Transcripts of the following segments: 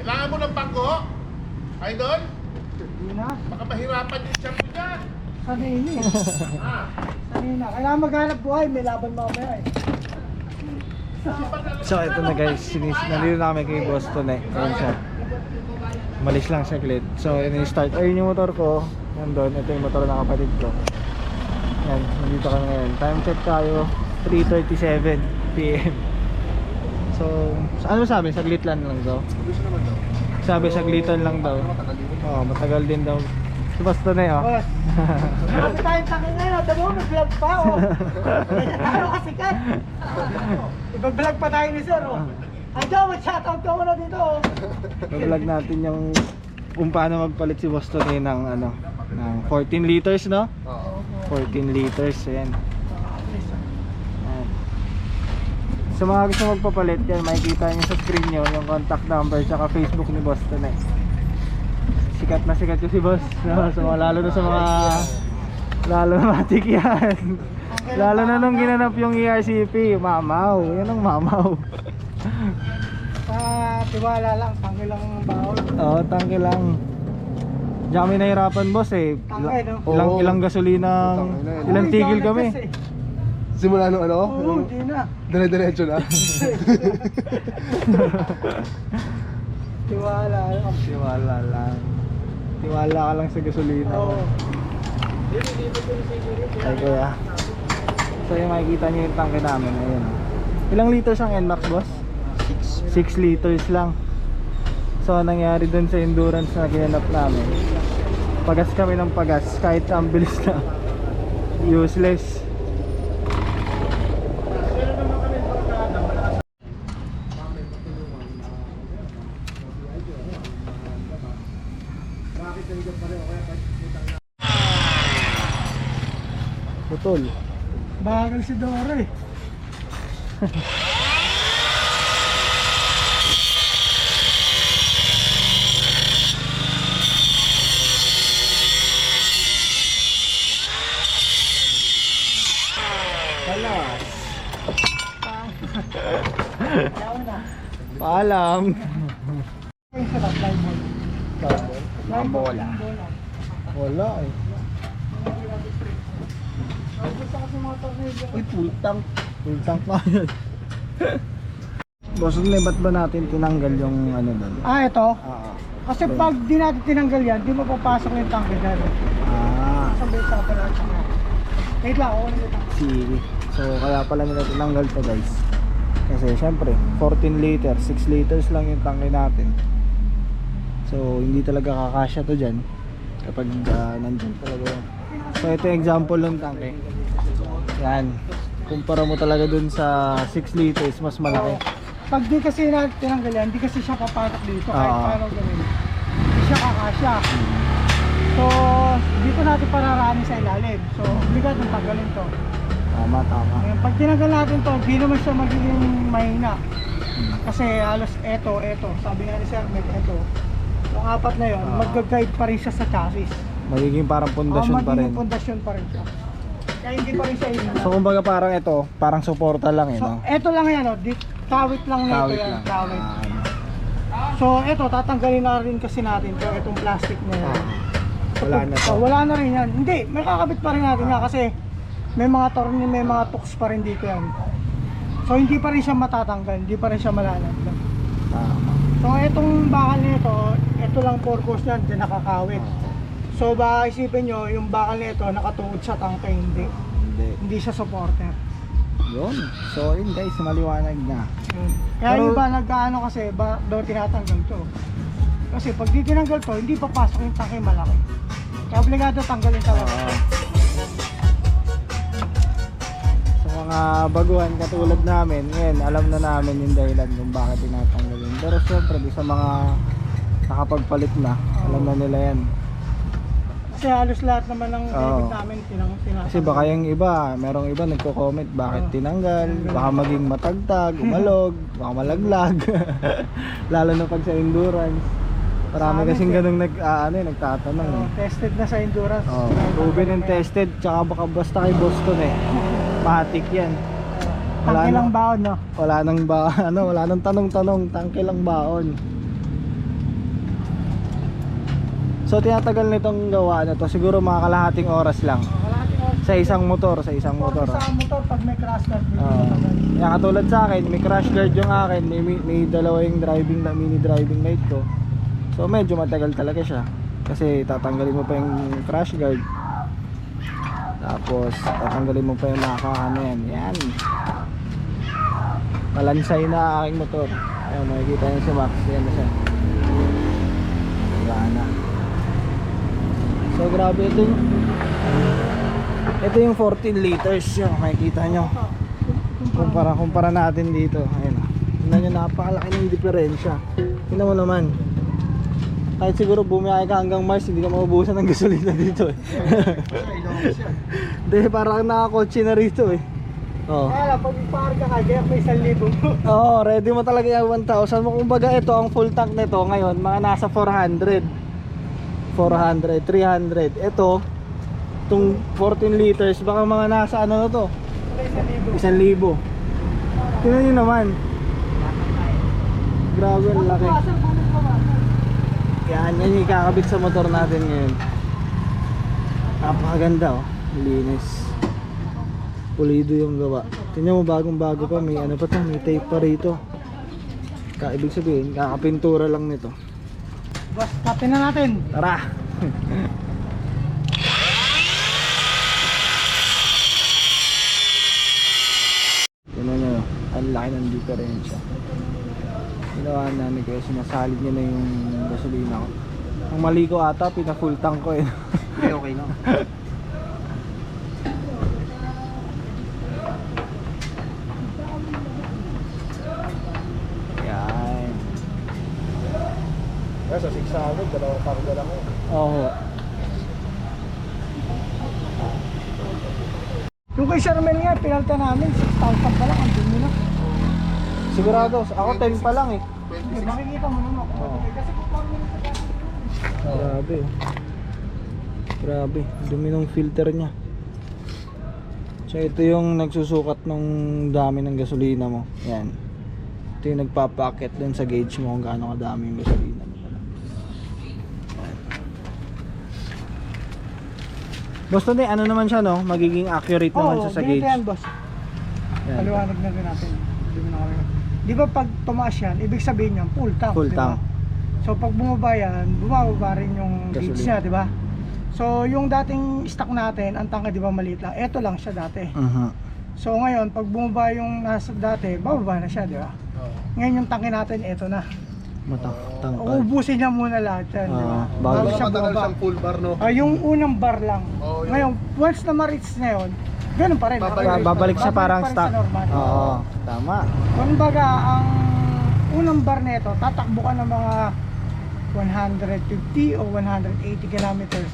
Kailangan mo ng bangko? Idol? Hindi na. Baka mahirapan yung shampoo niya. Sanay na eh. Ah. Sanay na. Kailangan maghanap buhay. May laban mamaya eh. So ito na guys, nandito na kami kay Boston eh. Ayun siya. Malis lang saglit. So ini-start. Ayun yung motor ko. Nandun. Ito yung motor ng kapatid ko. Yan. Nandito kami ngayon. Time check tayo. 3:37 PM. So ano sabi? Saglit lang daw. Sabi saglitan lang daw. Oo, matagal din daw. Si Boston eh oh. Boss. Marami tayong takin ngayon. Tama mo, mag-vlog pa oh. Tayo kasi kan. Ibag-vlog pa tayo ni sir oh. Andiyan, mag-shoutout ka muna dito oh. I-vlog natin yung kung paano magpalit si Boston eh ng ano, ng 14 liters no? Oo. 14 liters, ayan. Ayan. Sa mga gusto magpapalit yan, makikita nyo sa screen nyo yung contact number tsaka Facebook ni Boston eh. Sikat na sikat yung si Boss no? So, lalo na sa mga lalo na matik yan. Lalo na nung ginanap yung ERCP, mamaw, yan ang mamaw. Tiwala lang, tangke lang ang bawal. Oo, tangke lang. Diyan kami nahirapan boss eh. Tangke, no? Ilang gasolina, ilang tigil kami. Simula nung ano? Oo, hindi na. Dire-diretso na. Tiwala lang. Tiwala lang. Tiwala ka lang sa gasolina. Oo. Ay kuya. So yung makikita nyo yung tangke namin. Ayun. Ilang liters ang NMAX boss? 6 liters lang. So anong nangyari dun sa endurance na ginanap namin, pagas kami ng pagas kahit ang bilis na useless. Putol. Bagal si Dore. Palas. Ayaw na. Paalam. Yung sarap, live ball. Live ball. Wala eh. Gusto kasi mga tornado. Uy, full tank. Full tank pa yun. Boss, ba't ba natin tinanggal yung ano doon? Ito. Kasi Okay. pag di natin tinanggal yan, di mapapasok yung tanke na rin. Sabay sa pala siya. Wait lang, ako na. Sige. So kaya pala nila tinanggal to guys. Kasi syempre 14 liters, 6 liters lang yung tangke natin. So hindi talaga kakasya to dyan kapag nandyan talaga yun. So ito yung example ng tangke. Yan. Kumpara mo talaga dun sa 6 liters, mas malaki. Pag di kasi natin tinanggal yan, di kasi siya papasok dito kahit Oo. paano gawin. Di siya kakasya. So, dito natin pararaanin sa ilalim. So, obligatong tanggalin to. Tama, tama. Ngayon, pag tinanggal natin to, di naman siya magiging mahina. Kasi halos eto, sabi nga ni Sir Meg, eto. Yung apat na yun, mag-guide pa rin siya sa chassis. Magiging parang pundasyon pa rin. Magiging pundasyon pa rin siya. Kaya hindi pa rin siya ihina. So kumbaga parang ito, parang suporta lang eh, So, no? eto lang yan, oh. Kawit lang nito Kawit yan. lang. Kawit. So, eto, tatanggalin na rin kasi natin to, itong plastic na yan. Wala na to. So, wala na rin yan. Hindi, may kakabit pa rin natin yan kasi may mga torni, may mga tuks pa rin dito yan. So, hindi pa rin siya matatanggal, hindi pa rin siya malalaglag. Tama. So, itong bakal nito, ito lang purpose niyan, dyan nakakawit. So, baka isipin nyo, yung bakal nito nakatuod sa tangke, hindi. Hindi siya supporter. Yun. So yun guys, maliwanag na. Kaya Pero- yung iba nagkaano kasi, daw tinatanggal to. Kasi pag di tinanggal to, hindi papasok yung tangke malaki. Kaya obligado tanggalin talaga. Sa mga baguhan katulad namin, ngayon alam na namin yung dahilan kung bakit tinatanggalin. Pero syempre di sa mga nakapagpalit na, alam na nila yan. Kasi halos lahat naman ng Oo. debit namin tinatanggal. Kasi baka yung iba, merong iba nagko-comment bakit tinanggal, baka maging matagtag, umalog, baka malaglag. Lalo na pag sa endurance. Marami Sa amin, kasing eh. ganung nagtatanong eh. Tested na sa endurance. Oh, proven and tested, tsaka baka basta kay Boston eh. Matik yan. Wala Tangke na. lang baon, no? Wala nang ba wala nang tanong-tanong, tangke lang baon. So tinatagal nitong gawa na to siguro mga kalahating oras lang Kalahating oras. sa isang motor, sa isang motor. Sa motor, pag may crash guard, medyo Oo. matagal. Kaya katulad sa akin, may crash guard yung akin, may dalawa yung mini driving light ko. So medyo matagal talaga siya. Kasi tatanggalin mo pa yung crash guard. Tapos tatanggalin mo pa yung nakakaano yan. Yan. Malansay na aking motor. Ayun, makikita niyo si Max. Yan na siya. Wala na. So grabe ito yung 14 liters yung makikita nyo. Kumpara natin dito. Ayun. Tingnan nyo, napakalaki ng diferensya. Tingnan mo naman. Kahit siguro bumiyay ka hanggang Mars, hindi ka maubusan ng gasolina dito eh. Hindi, parang nakakotse na rito eh. Oh. Kaya pag ipaar ka kaya may 1,000. Oo, ready mo talaga yung 1,000 mo. Kumbaga ito, ang full tank nito ngayon, mga nasa 400, 300. Ito, itong 14 liters, baka mga nasa ano na to? 1,000. Tingnan nyo naman. Grabe, ang laki. Yan yung ikakabit sa motor natin ngayon. Napakaganda oh, linis. Pulido yung gawa. Tingnan mo, bagong bago pa, may ano pa to, may tape pa rito. Ibig sabihin, kakapintura lang nito. Boss, tapin na natin. Tara! Tingnan nyo, ang laki ng diferensya. Ginawa namin kaya sinasalid niya na yung gasolina ko. Ang mali ko ata, pina full tank ko eh. Okay na. Yan. Kaya sa 600, dalawang karga lang yun. Oo. Yung kay Sherman nga, pinalta namin, 6,000 pa lang, ang dumi na. Sigurado, ako 10 pa lang eh. Makikita mo naman. Oo. Kasi kung mo na sa gas. Grabe. Grabe, dumi ng filter niya. So ito yung nagsusukat ng dami ng gasolina mo. Yan. Ito yung nagpapacket dun sa gauge mo kung gaano kadami yung gasolina mo. Basta din, ano naman siya no? Magiging accurate naman siya sa ganito gauge. yan, boss. Yan. Paliwanag na rin natin. Di ba pag tumaas yan, ibig sabihin niyan, full tank. Full di ba? tank. So pag bumaba yan, bumababa rin yung gauge Gasolina. niya, di ba? So yung dating stock natin, ang tangka di ba maliit lang, eto lang siya dati. So ngayon, pag bumaba yung nasa dati, bababa na siya, di ba? Ngayon yung tangke natin, eto na. Tangkal. Ubusin niya muna lahat yan, di ba? bago Bago Baka siya matagal bumaba. siyang full bar, no? Yung unang bar lang. Oo, yun. Ngayon, once na ma-reach na yun, ganun pa rin. Babalik siya parang pa rin stock. sa normal. Oo, tama. Kumbaga, ang unang bar nito, tatakbo ka ng mga 150 o 180 kilometers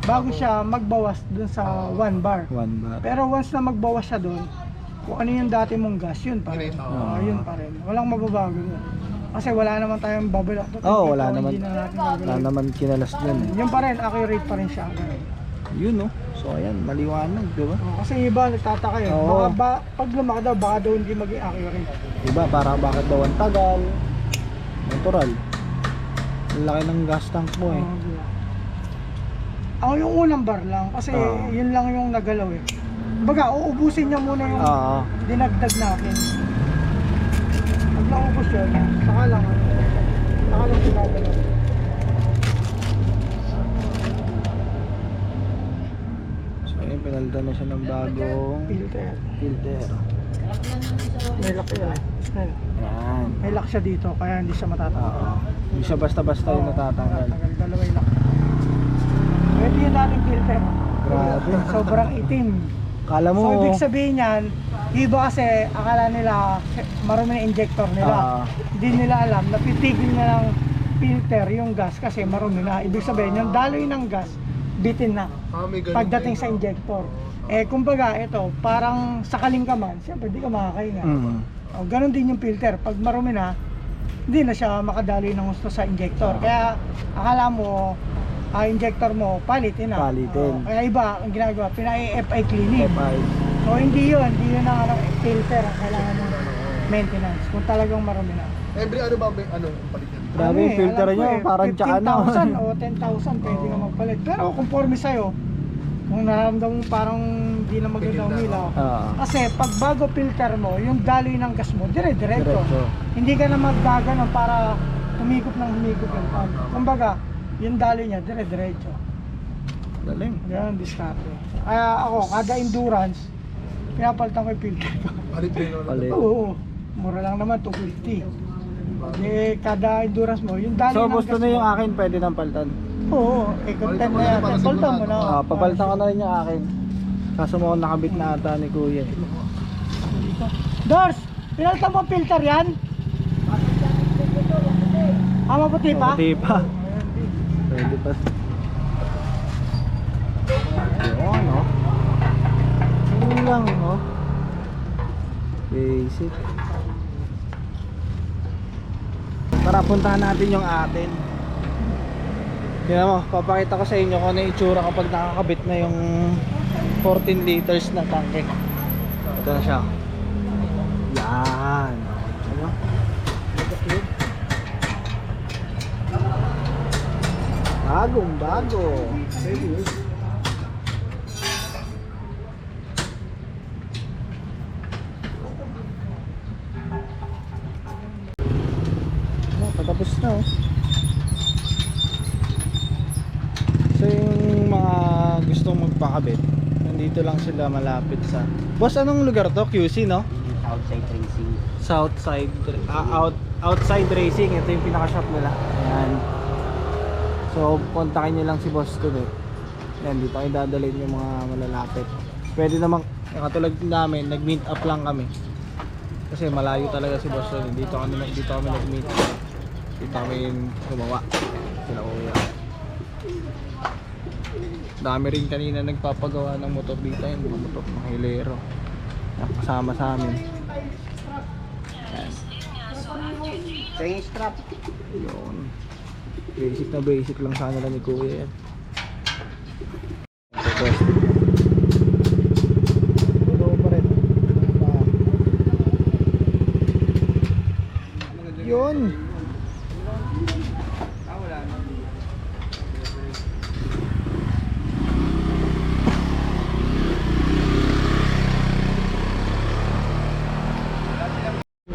bago siya magbawas dun sa 1 bar. 1 bar. Pero once na magbawas siya dun, kung ano yung dati mong gas, yun pa rin. Oo. Yun pa rin. Walang mababago dun. Kasi wala naman tayong babalak. Oo, wala naman. Hindi na natin Wala babalak. naman kinalas dyan eh. Yun pa rin, accurate pa rin siya. Ganun. Yun no. So ayan, maliwanag, di ba? Kasi iba nagtataka yun. Oo. Baka pag lumaki daw, baka daw hindi maging accurate. Iba, para bakit daw ang tagal. Natural. Ang laki ng gas tank mo eh. Oo, diba? Ang yung unang bar lang, kasi Oo. yun lang yung nagalaw eh. Baga, uubusin niya muna yung Oo. dinagdag natin. Pag naubos yun, saka lang pinagalaw. So ayun, pinalda na siya ng bagong Filter. filter. May lock yan. Yan. May lock siya dito, kaya hindi siya Oo. matatanggal. Hindi siya basta-basta yung natatanggal. Dalawa yung lock. Ito yung dating filter. Grabe. Sobrang itim. Kala mo, So ibig sabihin yan, iba kasi akala nila marami na injector nila. Hindi nila alam na pitigil na ng filter yung gas kasi marami na. Ibig sabihin yung daloy ng gas, bitin na May ganun pagdating din. sa injector. Kumbaga ito, parang sakaling ka man, siyempre di ka makakahinga. Ganon din yung filter. Pag marumi na, hindi na siya makadaloy ng gusto sa injector. Kaya akala mo, injector mo, palitin na. Palitin. Kaya iba, ang ginagawa, pina-FI cleaning. FI. So hindi yun ang filter ang kailangan ng maintenance kung talagang marumi na. Every ano ba, ano, palit yan? Grabe yung filter alam ko nyo, parang tsaka na. 15,000 o 10,000 pwede ka magpalit. Pero conforme sa'yo, kung nararamdaman mo parang hindi na maganda Tigil na, umilaw. Oo. Kasi pag bago filter mo, yung daloy ng gas mo, dire-diretso. Diretso. Hindi ka na magdaganon para humigop ng humigop yung pump. Kumbaga, yung daloy niya, dire-diretso. Galing. Ganun diskarte. Kaya ako, kada endurance, pinapalitan ko yung filter ko. Palit din, no? Palit. Oo, mura lang naman, 250. Eh, kada endurance mo, yung daloy So ng gusto gas na yung mo. akin, pwede nang palitan. Oo, content na yan. Palitan mo na. Papalitan ko na rin yung akin. Kaso mo nakabit na ata ni Kuya. Dors, pinalitan mo ang filter yan? Maputi pa? Maputi pa. Pwede pa. Yun, no? Yun lang, no? Basic. Tara, puntahan natin yung atin. Tingnan mo, papakita ko sa inyo kung ano yung itsura kapag nakakabit na yung 14 liters na tangke. Ito na siya. Yan. Ano? Bagong bago. Patapos na, oh. So yung mga gustong magpakabit, nandito lang sila malapit sa Boss, anong lugar to? QC, no? Outside racing. Southside Outside Racing. Ito yung pinaka-shop nila. Ayan. So kontakin nyo lang si Boss dun eh. Ayan, dito kayo dadalhin yung mga malalapit. Pwede namang, katulad namin, nag-meet up lang kami. Kasi malayo talaga si Boss dun. Dito kami nag-meet up. Dito kami gumawa. Sila kuya. Dami rin kanina nagpapagawa ng motor dito. Yung mga motor, mga hilero. Kasama sa amin. Chain strap. Yun. Basic lang sana lang ni Kuya yan. Ito. Ito pa rin. Yun.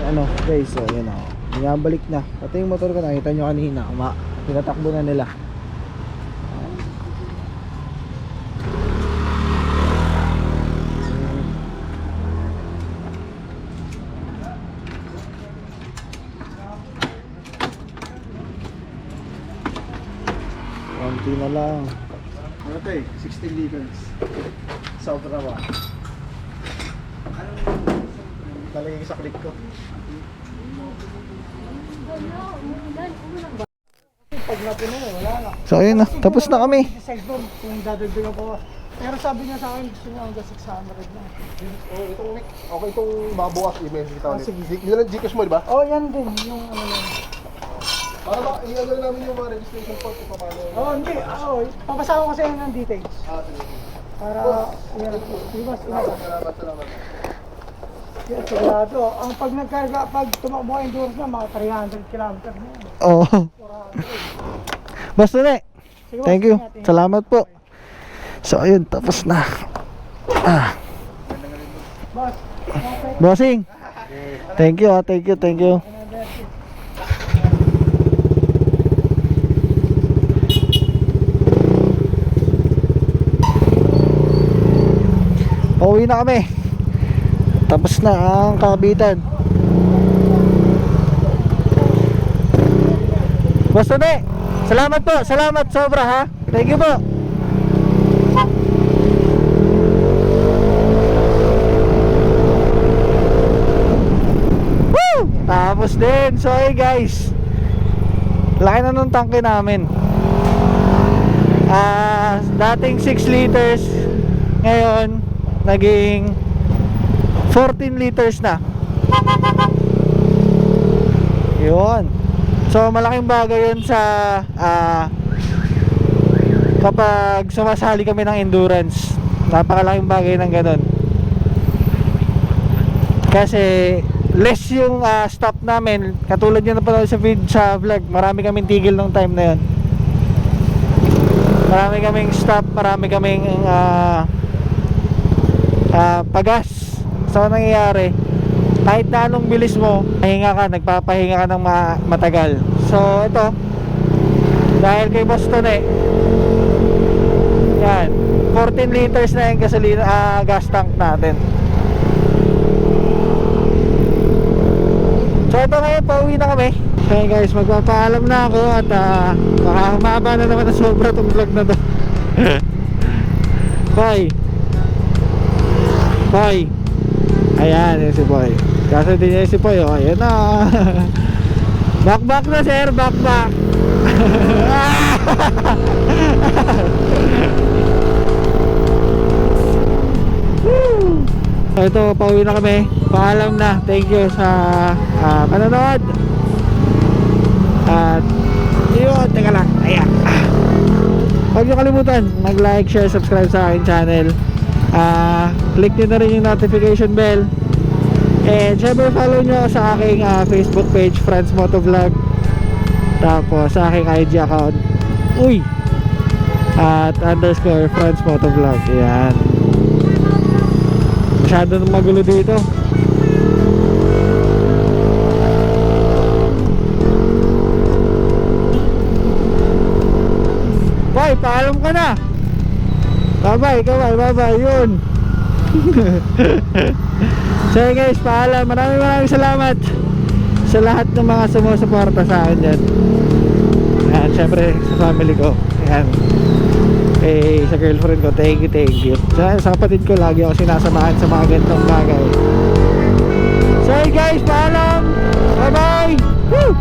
Ano guys, so yan o, binabalik na. Pati yung motor ko nakita nyo kanina, tinatakbo na nila. Konti na lang. Ano ito eh? 16 liters. Sobra ba? Talagay sa click ko. Pag natin na, wala na. So ayun na, tapos na kami. Decide doon kung dadagdagan ko. Pero sabi niya sa akin, gusto niya hanggang 600 na. Oh, itong week, okay itong mabukas i-message kita ulit. sige. Yun lang Gcash mo, di ba? Oh, yan din, yung ano yan. Para ba, i-ano namin yung mga registration form kung paano. Oh, hindi. Papasa ko kasi yun ng details. Sige. Para, yan. Iwas. Salamat. Yan, sigurado. Ang pag nagkarga, pag tumakbo ka endurance na, mga 300 kilometers na yan. Oo. Basta na. Sige, Thank boss, you. ingat. Salamat po. So ayun, tapos na. Boss, okay. Bossing. Thank you, thank you. Pauwi na kami. Tapos na ang kabitan. Basta na. Salamat po. Salamat sobra ha. Thank you po. Woo! Tapos din. So hey guys, laki na nung tangke namin. Dating 6 liters, ngayon naging 14 liters na. Yun. So malaking bagay yun sa kapag sumasali kami ng endurance. Napakalaking bagay ng ganun. Kasi less yung stop namin. Katulad nyo na pala sa vlog, marami kaming tigil nung time na yun. Marami kaming stop, marami kaming pagas. So nangyayari, kahit na anong bilis mo, nagpapahinga ka ng matagal. So ito, dahil kay Boston yan, 14 liters na yung gasolina, gas tank natin. So ito ngayon, pauwi na kami. Okay guys, magpapaalam na ako at baka humaba na naman na sobra tong vlog na to. Bye. Boy. Ayan, yun si Boy. Kaso din niya si Boy, oh, ayan na. Back na sir, back. So ito, pauwi na kami. Paalam na. Thank you sa panonood. At yun, teka lang. Ayan. Huwag niyo kalimutan mag-like, share, subscribe sa aking channel. Click nyo na rin yung notification bell. And syempre follow nyo ako sa aking Facebook page, Franz Motovlog. Tapos sa aking IG account, at _ Franz Motovlog. Ayan. Masyado nang magulo dito. Boy, paalam ka na. Bye-bye, bye-bye, yun. So guys, paalam. Maraming salamat sa lahat ng mga sumusuporta sa akin dyan. Ayan, syempre sa family ko. Ayan. Sa girlfriend ko, thank you. Sa kapatid ko, lagi ako sinasamahan sa mga ganitong bagay. So guys, paalam. Bye-bye. Woo!